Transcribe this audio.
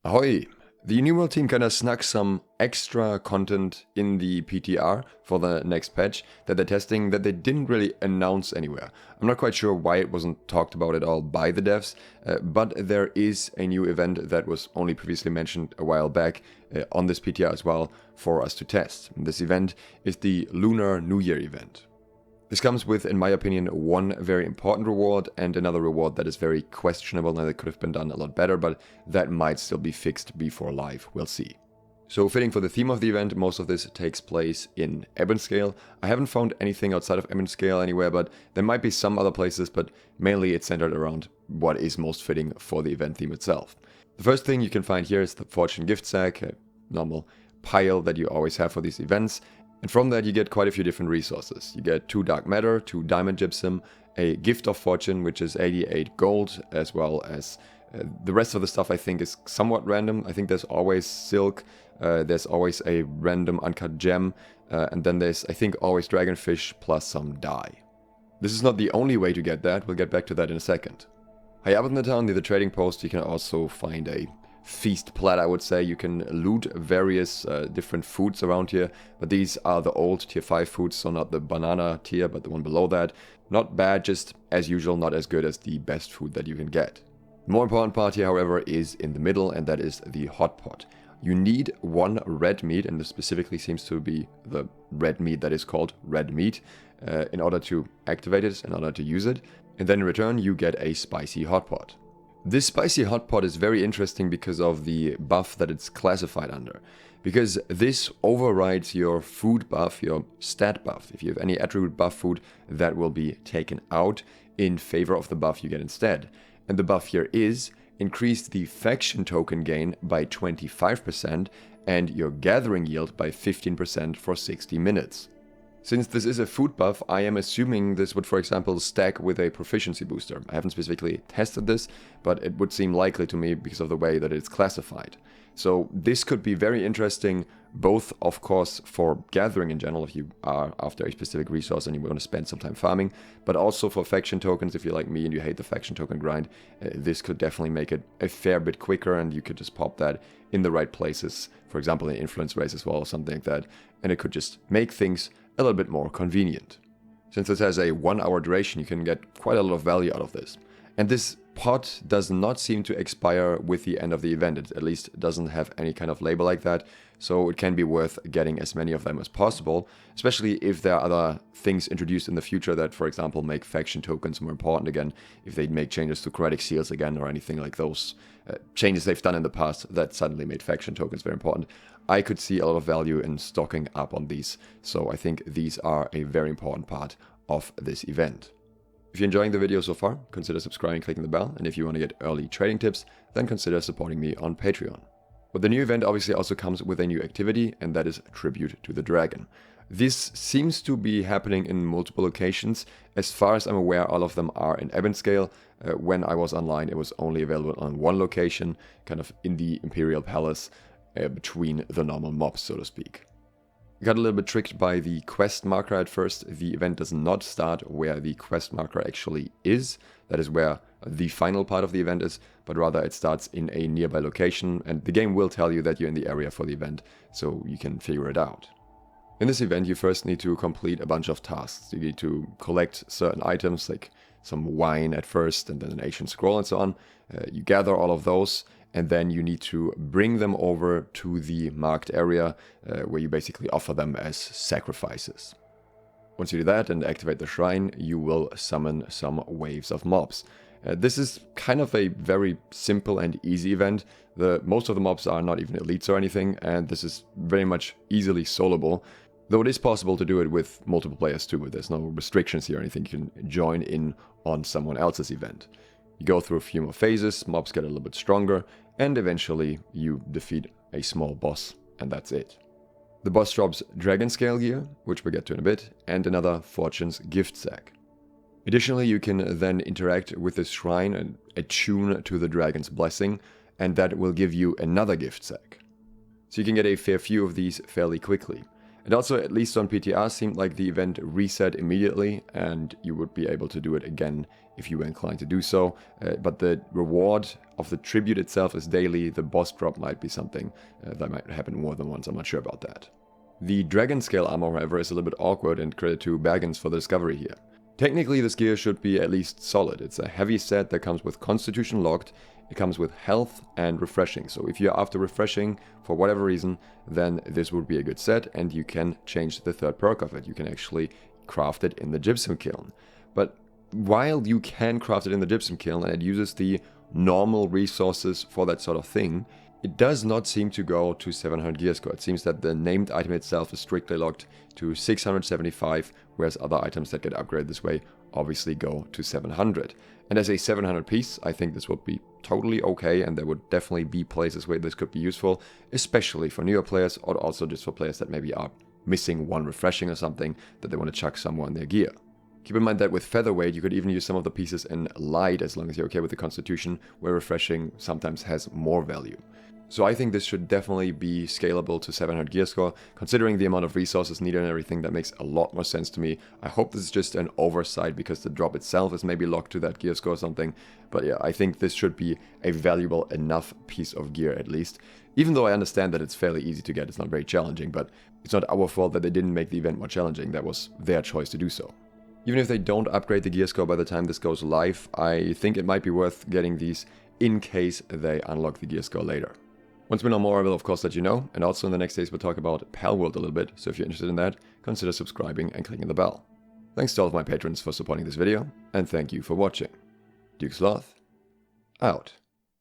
Ahoy! The New World team kinda snuck some extra content in the PTR for the next patch that they're testing that they didn't really announce anywhere. I'm not quite sure why it wasn't talked about at all by the devs, but there is a new event that was only previously mentioned a while back on this PTR as well for us to test. This event is the Lunar New Year Event. This comes with, in my opinion, one very important reward and another reward that is very questionable and that could have been done a lot better, but that might still be fixed before live, we'll see. So fitting for the theme of the event, most of this takes place in Dragonscale. I haven't found anything outside of Dragonscale anywhere, but there might be some other places, but mainly it's centered around what is most fitting for the event theme itself. The first thing you can find here is the Fortune gift sack, a normal pile that you always have for these events. And from that you get quite a few different resources. You get 2 dark matter, 2 diamond gypsum, a gift of fortune which is 88 gold, as well as the rest of the stuff I think is somewhat random. I think there's always silk, there's always a random uncut gem, and then there's I think always dragonfish plus some dye. This is not the only way to get that, we'll get back to that in a second. High up in the town near the trading post you can also find a feast plat, I would say. You can loot various different foods around here, but these are the old tier 5 foods, so not the banana tier, but the one below that. Not bad, just as usual, not as good as the best food that you can get. The more important part here, however, is in the middle, and that is the hotpot. You need 1 red meat, and this specifically seems to be the red meat that is called red meat, in order to activate it, in order to use it, and then in return you get a spicy hotpot. This Spicy Hotpot is very interesting because of the buff that it's classified under. Because this overrides your food buff, your stat buff. If you have any attribute buff food, that will be taken out in favor of the buff you get instead. And the buff here is increase the faction token gain by 25% and your gathering yield by 15% for 60 minutes. Since this is a food buff, I am assuming this would, for example, stack with a proficiency booster. I haven't specifically tested this, but it would seem likely to me because of the way that it's classified. So this could be very interesting, both, of course, for gathering in general, if you are after a specific resource and you want to spend some time farming, but also for faction tokens, if you're like me and you hate the faction token grind. This could definitely make it a fair bit quicker, and you could just pop that in the right places, for example, in influence race as well, or something like that, and it could just make things a little bit more convenient. Since this has a 1-hour duration, you can get quite a lot of value out of this. And this pot does not seem to expire with the end of the event. It at least doesn't have any kind of label like that, so it can be worth getting as many of them as possible, especially if there are other things introduced in the future that, for example, make faction tokens more important again, if they make changes to chromatic seals again or anything like those changes they've done in the past that suddenly made faction tokens very important. I could see a lot of value in stocking up on these, so I think these are a very important part of this event. If you're enjoying the video so far, consider subscribing and clicking the bell, and if you want to get early trading tips, then consider supporting me on Patreon. But the new event obviously also comes with a new activity, and that is Tribute to the Dragon. This seems to be happening in multiple locations. As far as I'm aware, all of them are in Dragonscale. When I was online, it was only available on one location, kind of in the Imperial Palace, between the normal mobs, so to speak. Got a little bit tricked by the quest marker at first. The event does not start where the quest marker actually is. That is where the final part of the event is, but rather it starts in a nearby location, and the game will tell you that you're in the area for the event, so you can figure it out. In this event, you first need to complete a bunch of tasks. You need to collect certain items, like some wine at first, and then an ancient scroll and so on. You gather all of those, and then you need to bring them over to the marked area where you basically offer them as sacrifices. Once you do that and activate the shrine, you will summon some waves of mobs. This is kind of a very simple and easy event. Most of the mobs are not even elites or anything, and this is very much easily soloable. Though it is possible to do it with multiple players too, there's no restrictions here or anything. You can join in on someone else's event. You go through a few more phases, mobs get a little bit stronger, and eventually you defeat a small boss, and that's it. The boss drops Dragonscale gear, which we'll get to in a bit, and another Fortune's gift sack. Additionally, you can then interact with this shrine and attune to the dragon's blessing, and that will give you another gift sack. So you can get a fair few of these fairly quickly. It also, at least on PTR, seemed like the event reset immediately and you would be able to do it again if you were inclined to do so. But the reward of the tribute itself is daily. The boss drop might be something that might happen more than once. I'm not sure about that. The Dragonscale armor, however, is a little bit awkward, and credit to Baggins for the discovery here. Technically, this gear should be at least solid. It's a heavy set that comes with Constitution locked, it comes with health and refreshing. So if you're after refreshing for whatever reason, then this would be a good set, and you can change the third perk of it. You can actually craft it in the gypsum kiln. But while you can craft it in the gypsum kiln and it uses the normal resources for that sort of thing, it does not seem to go to 700 gear score. It seems that the named item itself is strictly locked to 675, whereas other items that get upgraded this way obviously go to 700. And as a 700 piece, I think this would be totally okay, and there would definitely be places where this could be useful, especially for newer players, or also just for players that maybe are missing one refreshing or something that they want to chuck somewhere in their gear. Keep in mind that with featherweight, you could even use some of the pieces in light as long as you're okay with the constitution, where refreshing sometimes has more value. So I think this should definitely be scalable to 700 gear score. Considering the amount of resources needed and everything, that makes a lot more sense to me. I hope this is just an oversight because the drop itself is maybe locked to that gear score or something. But yeah, I think this should be a valuable enough piece of gear at least. Even though I understand that it's fairly easy to get, it's not very challenging, but it's not our fault that they didn't make the event more challenging. That was their choice to do so. Even if they don't upgrade the gear score by the time this goes live, I think it might be worth getting these in case they unlock the gear score later. Once we know more, I will of course let you know, and also in the next days we'll talk about Palworld a little bit, so if you're interested in that, consider subscribing and clicking the bell. Thanks to all of my patrons for supporting this video, and thank you for watching. Duke Sloth, out.